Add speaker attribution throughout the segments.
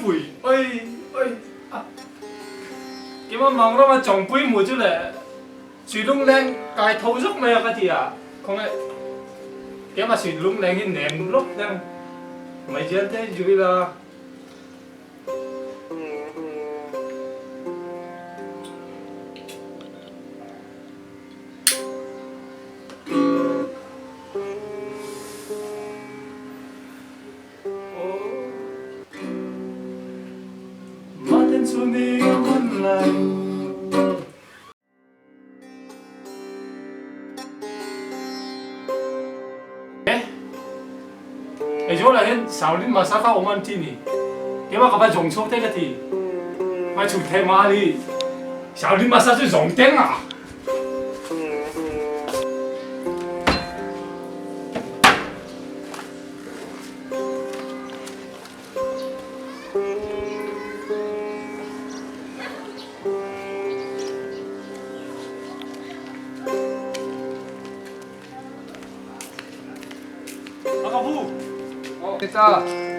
Speaker 1: phủi ơi ơi cái mà mong đó mà chồng bui mùi chứ lệ suy lung lên cái thâu dốc này cái gì à không ấy cái mà suy lung lên cái ném lúc đang mày chơi thế chú là chỗ là hiện Shoalin Master các ông anh tin cái mà các bạn dùng số thế cái gì mà chủ thể mà đi Shoalin Master sẽ dùng tiếng à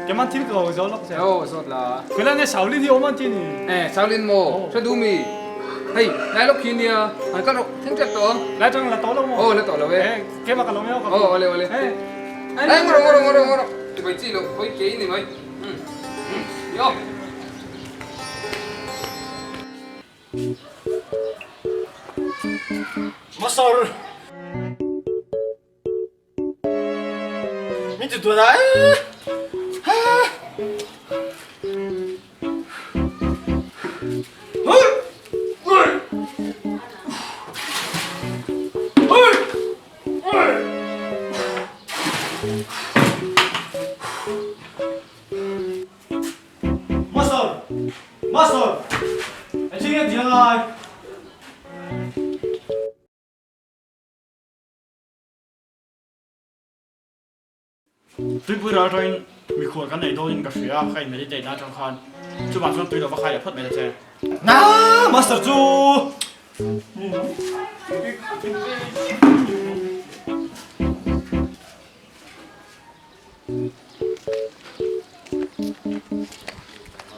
Speaker 1: cái màn thiên cầu gió lốc xe.
Speaker 2: Ồ, rồi là.
Speaker 1: Cái này Shoalin thì ông anh tin
Speaker 2: nè, Shoalin mồ, cho đu mì. Hey, này lúc kia nè, anh cắt thêm chất tổ.
Speaker 1: Lại trong là tổ lông.
Speaker 2: Ồ, là tổ lông ấy.
Speaker 1: Cái mà cả lông nhau.
Speaker 2: Ồ, ole. Đây, ngồi. Tụi bay chỉ lúc khối kế này mày. Vô.
Speaker 1: Master. Mình chỉ đùa đấy. Master, anh chưa nghe tiếng rồi.
Speaker 3: Tuy bữa đó rồi mình khỏe cái này thôi nhưng cái phía khai mình đi chạy ra trong khan, chú bạn xong tuy là khai là phất mình chơi.
Speaker 1: Na, Master chú.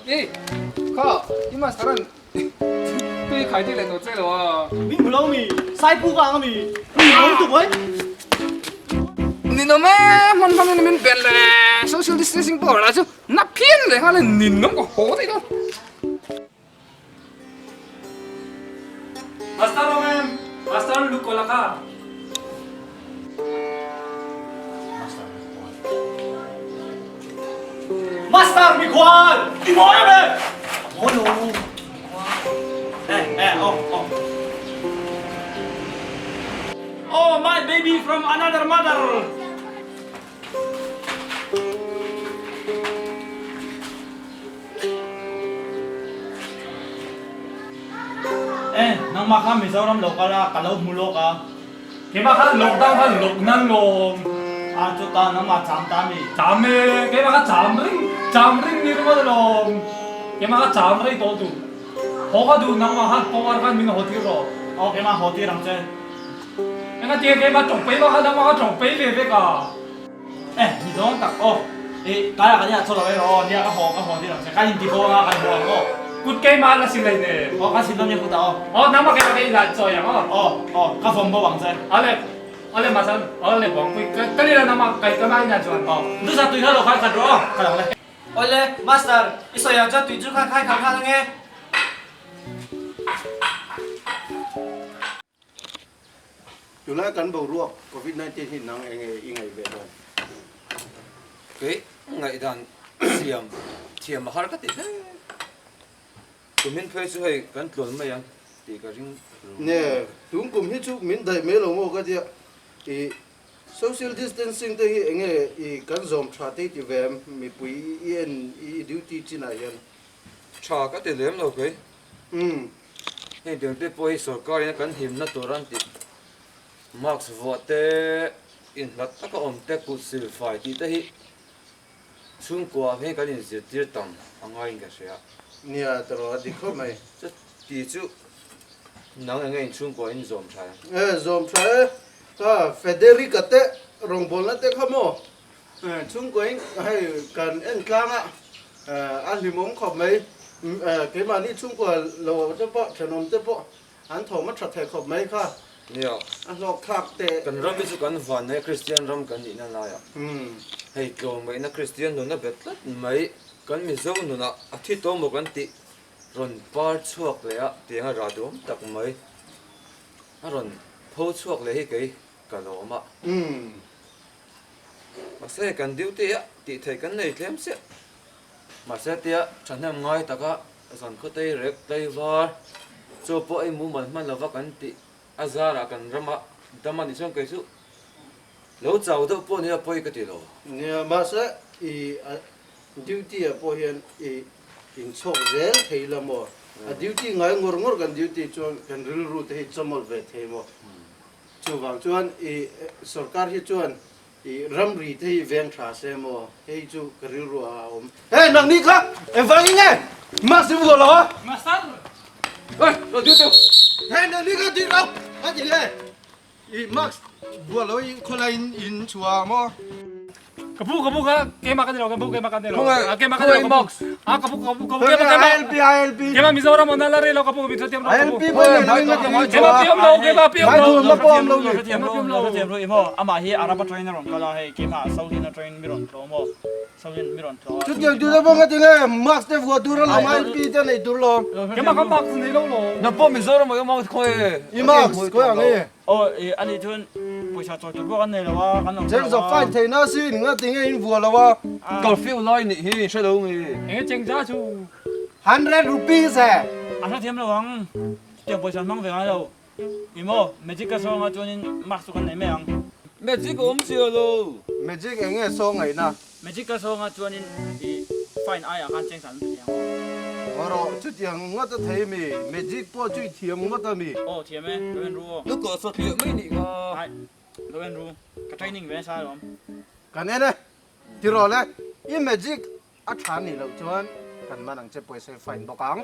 Speaker 2: 이, 가, 이만 사람 tuy khai thì lại nốt chơi rồi.
Speaker 1: Mình muốn lâu mì, sai phu gang mì, mình muốn tụi ấy.
Speaker 2: Nhìn nó mẹ, mình bên là social distancing bỏ ra chứ, nắp phiên này hay là nhìn nó có hố thế đâu.
Speaker 1: Master ông em, Master lu có là cả. Master bị khoan, đi bói em đây. Bói đồ. Oh, my baby from another mother.
Speaker 3: Nang makam mình sao lắm lộc cả lâu mua lộc à?
Speaker 1: Cái mà khác lộc đang khác lộc năng lộc.
Speaker 3: Chúng ta nang mà chạm đi.
Speaker 1: Chạm đi, cái mà khác chạm ring đi rồi lộc. Cái mà khác chạm ring to tu. Họ tu nang mà khác power khác mình hoti rồi.
Speaker 3: Cái mà hoti làm chơi.
Speaker 1: cái mà trồng bấy mà khác nang mà khác trồng bấy về cả.
Speaker 3: Mình giống tắc cái là cái nhà cho là cái nhà cái hoti làm chơi. Cái gì đi bộ à, cái bộ à.
Speaker 1: Good game mà là xin lấy nè.
Speaker 3: Cái xin lắm như phụ tao.
Speaker 1: nắm mà cái là cho yang
Speaker 3: cái phòng bao bằng chơi.
Speaker 1: Ale mà sao? Ale bỏng cái này là nắm mà cái này nhà chuan.
Speaker 3: Lúc sao tùy theo lo khai khẩn rồi. Khai rồi.
Speaker 4: Ole Master, iso yang cho tùy chú khai khẩn nghe.
Speaker 5: Chủ lại cán bầu ruột Covid-19 thì nắng ngày về rồi.
Speaker 4: Cái ngaihdan xiêm mà har cái gì? Tụi mình phải suy cái luận mấy anh thì cái riêng.
Speaker 5: Nè, chúng cùng hết chút mình đầy mấy lồng cái gì thì social distancing thì ngày cái zoom chat thì về mình bui yên duty trên này yên.
Speaker 4: Cha cái tiền liếm đâu cái. Hiện tượng thế bôi sở cái cái hiểm nó tổ ran thì max vote in lát các ông te cút xử phải thì thế chung qua với cái gì sẽ tiêu tầm anh ngay cái gì ạ.
Speaker 5: Nè, rồi đi khóc mày.
Speaker 4: Thì chú nắng ngay chung qua in zoom trái.
Speaker 5: Zoom trái Federica te rong bol na te khamo. Chung qua hay cần en klang á. อันลิมงขอบไหมเกี่ยมานี่ชุ่มกว่าเราจะปะขนมจะปะอันถอมันชัดแทขอบไหมค่ะ
Speaker 4: เนี่ย
Speaker 5: อันหลอกคักแต่
Speaker 4: กันรำมิสุกันวันให้คริสเตียนรำกันนี่นั่นแหละให้โกงไปนะคริสเตียนนู่นนะเบ็ดลัดไหมกันมิซูนู่นนะอาทิตย์โตมกันติรอนปาร์ชวกเลยอะเตียงราดมตักไหมรอนพูดชวกเลยให้กี่กันลมอ่ะมาเสกันดิวเตียติเทกันในเลี้ยมเสียมาเสเตียฉันทำง่ายแต่ก็สันก็เตยเร็กเตยวาร์โจพอไอ้มูมันละว่ากันติอาซาระกันรำมาดำมันนี่ช่างกี่สุแล้วเจ้าตัวพวกนี้พอยกันติโล
Speaker 5: เนี่ยมาเสดิวตี้พอเห็นอินช่องเร็วเทละมั้งดิวตี้ง่ายงอกันดิวตี้ชวนกันริลรูเทจมอลเวทเทมั้งชวนชวนสุรการที่ชวนรำรีที่เวียงทราเซมเฮ้ยจูกริลรัวเฮ้ยนังนี่ครับฟังยังไงมาสิบัวเหรอ
Speaker 1: มาสั่ง
Speaker 4: เฮ้ยเราดิวตี้
Speaker 5: เฮ้ยนังนี่ก็ดีเราอะไรเลยมาบัวเหรอคนละอินชัวมั้ง
Speaker 1: กระปุกครับเกมมากันเดี๋ยวกระปุกเกมมากันเดี๋ยวเกมมากันเดี๋ยวกระปุกกระปุกเกมมากันเดี๋ยว
Speaker 5: ILP
Speaker 1: เกมมามิโซรามันนั่นละเรื่องกระปุกมิโซเทียมเรา
Speaker 5: ILP ไปเลยไม่งั้นจะ
Speaker 1: เกมมาเพียมเราเกมมาเพียมเรา
Speaker 5: มาป้อมเราอยู่
Speaker 3: เทียมรู้อีโม่อามาฮีอาราบเทรนเนอร์ก็เลยให้เกมมาซาวดินเทรนมิรอนโตโม่ซาวดินมิรอนโต
Speaker 5: จุดเดียวจุดเดียวกันที่เนี่ยมาร์คสเตฟว่าดูเรา ILP จะไหนดูเรา
Speaker 1: เกมมากันมาคุณนี่เรา
Speaker 4: น้ำป้อมมิโซรามันก็มาคอย
Speaker 5: อีมาร์คก็อย่างนี้
Speaker 3: โอ้อันนี้ทุนผู้ชายตัวจุดพวกกันเนี่ยหรอวะกันน้อง
Speaker 5: เจ้าจะฟันเทน่าสิหนึ่งก็ติงเองวัวแล้ววะ
Speaker 4: ก็ฟิลไลน์นี่ใช่แล้วมั้ย
Speaker 1: เอ็งเจ๋งจ้าชู
Speaker 5: 100 rupees
Speaker 3: อันนั้นเทียมระวังเดี๋ยวผู้ชายมั่งเวลาเราอีโม่เมจิกก็ส่งมาจนมาสุกันไหนไม่ยัง
Speaker 4: เมจิกอมเสียแล้ว
Speaker 5: เมจิกเองเนี่ยส่งไงนะ
Speaker 3: เมจิกก็ส่งมาจนอีไฟน์ไอ้อาการเจ๋งสันเดียว
Speaker 5: ว่าเราจุดยังว่าจะเทมีเมจิกพอจุดเทียมว่าจะมี
Speaker 3: โอ้เทียมไหมเราเป็นรู้
Speaker 4: ลูกก็สุดเลยไม่นี่ก็
Speaker 3: เราเป็นรู้กับเทรนนิ่งเป็นใช่หรอ
Speaker 5: กันเนี่ยที่รอเลยอีเมจิกอัฐานนี่เราชวนกันมาหนังจะไปใส่ไฟบอกกัง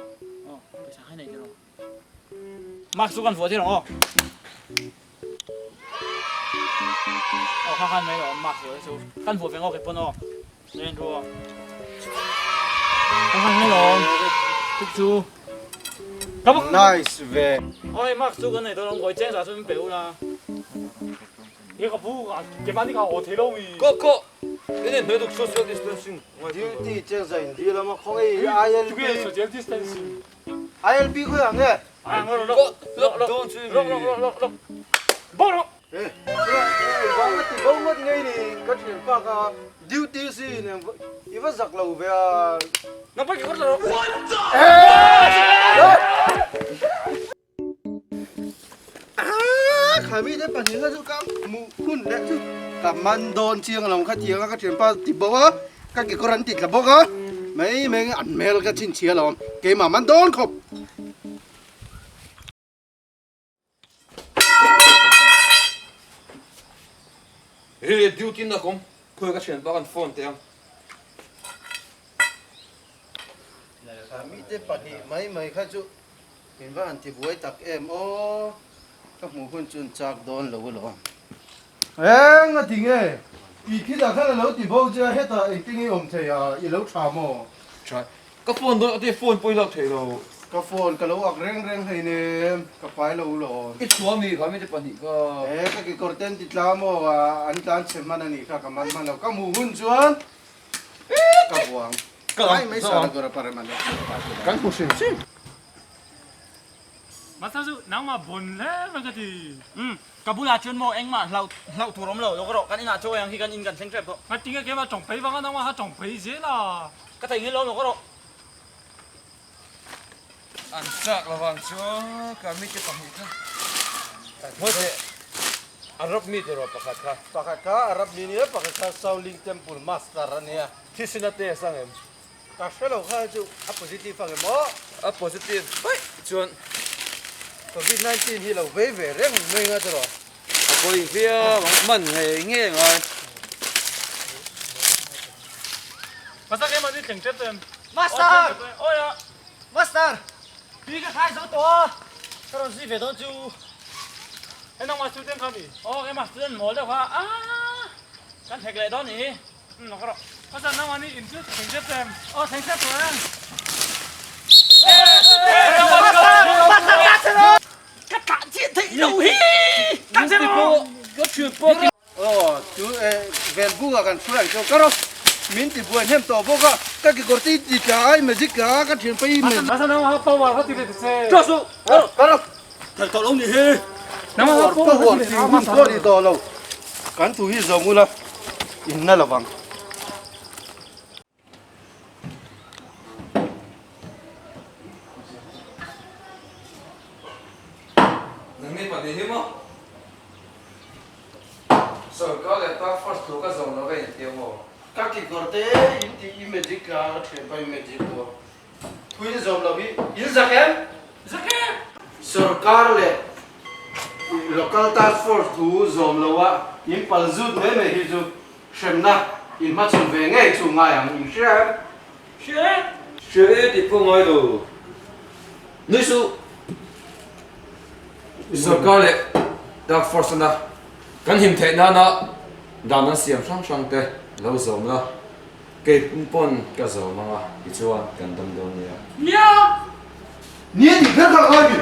Speaker 3: โอ้ไปใช้ให้ไหนที่รอมาสุกันฝนที่หรอโอ้ข้างๆไม่หรอมาสุสุกันฝนเป็นออกเป็นปนอเรียนรู้ข้างๆไม่หรอทุกชู
Speaker 5: กระปุก nice เว้ย
Speaker 3: โอ้ยมาสุกันไหนตัวน้องคอยเจ๊งสาวสุดเปรี้ยวนะ
Speaker 1: นี่กระปุกเกมมาที่เขาโอเทโลมี
Speaker 4: ก็นี่เด็ก social distancing
Speaker 5: ดิวตี้เจ้าใจดีแล้วมาของไอ้ ILP
Speaker 1: ทุกอย่าง social distancing
Speaker 5: ILP ก็อย่างเงี้ย
Speaker 3: ก็ลบอล
Speaker 5: เอ๊ะบ้านที่บ้านไงนี่ก็ถือว่าก็ดิวตี้สิเนี่ยอีว่าสักเราเว้ย
Speaker 3: น้ำไปกี่คนแล้ว
Speaker 5: ขามีได้ปัญหาทุกคำมูหุ่นและทุกกับมันโดนเชียงเราขัดเชียงก็เชียงป้าติดบอกว่าก็เกี่ยวกับรันติดกับบอกว่าไม่อันเมลก็ชินเชียร์เราเกมมันโดนขบ
Speaker 4: เฮ้ยดิวตินนะผมคุยกับเชียงป้ากันฟอนเตียง
Speaker 5: ขามีได้ปัญหาไม่ข้าจุเห็นว่าอันที่บวยตักโอก็หมูคนจุนจากโดนเราหรองั้นจริงอีกที่จะข้างเราติดบอกจะให้ตัวเองติ้งให้อมเทียอีเราชาโม่
Speaker 4: ใช่ก็ฟอนด้วยที่ฟอนไปแล้วเทเรา
Speaker 5: ก็ฟอนก็เราออกเร่งให้เนี่ยก็ไปเราหรอ
Speaker 4: อีชัวมีเขาไม่ได้ปัญหาก็
Speaker 5: ก็กี่คนเต้นติดลาโม่อันการเชื่อมันนี่ก็กับมันเราก็หมูหุ่นชวนก็หวังก็ไม่สารก็ระบายมัน
Speaker 4: กันผู้สิสิ
Speaker 1: มาซะสุน้ำมาบนแล้วมันก็ดี
Speaker 3: กับบุญอาชวนโมเองมาเราถูกล้มเราก็รอกันอินาโจยังที่กันอินกันเซ็งเทป
Speaker 1: มาจริงๆแกมาจ่องไปบ้างนะว่าเขาจ่องไปเสียล่ะ
Speaker 3: ก็แต่เงี้ยเราก็รอ
Speaker 4: อันสักระวังชัวกันไม่จะปัญหาเมื่อที่อารับมีตัวประคัตค่ะ
Speaker 5: อารับมีเนี่ยประคัตค่ะซาวลิงเทมเพลมาสเตอร์เนี่ย
Speaker 4: ที่สินาเตะสังเอ็ม
Speaker 5: ก็เชื่อเราค่ะจูอัพโพซิทีฟฟังเอ็ม
Speaker 4: อัพโพซิทีฟเฮ้ยชวน
Speaker 5: COVID-19 ที่เราเว้ยเรื่องไม่งั้นจะหรอ
Speaker 4: คุยเพี้ยมันให้เงี้ยไง
Speaker 1: มาสักแค่มาที่ถึงเจ็ดเต็ม
Speaker 3: มาสเตอร์โอ้ยมาสเตอร์พี่ก็ขายสองตัวก็ต้องซื้อเฟต้นจู
Speaker 1: ให้น้องมาซื้อเต็มครับพี่
Speaker 3: โอ้ยมาซื้อหมดแล้วค่ะกันแท็กเลยตอนนี้น้องก็รอ
Speaker 1: Có giờ năm anh đi in trước thành xếp em. Thành xếp rồi anh. Các bạn chuyện thị đầu hi. Các bạn có chuyện po.
Speaker 5: Chú ven bua kan chuan cho cái đó min ti buan hem to boka ka ki korti ti kai magic ka ka thien pai me
Speaker 1: Masa nama apa war hati itu se.
Speaker 5: cho su ka đó
Speaker 3: thầy cậu ông gì he
Speaker 1: Nama apa
Speaker 5: ko war ti hun ko di to lo kan tu hi zo mu la in na la wang
Speaker 4: nang ni pa di hi mo so ka le ta first to ka zo no ve ti mo
Speaker 5: ka ki korte in ti magic ka thien pai magic ko thui zo lo bi in zakem sarkar le local task force thu zom loah in palzut me hi chu shemna in ma chung ve ngei chungah yang in share
Speaker 4: Sure thì không nói đâu. Nói số. सरकार ले डाक फोर्स ना kan him the na na dan an siam sang sang te lo zom la ke pon ka zo ma i chuan kan dam do nia
Speaker 5: nia ti phel ka ka bi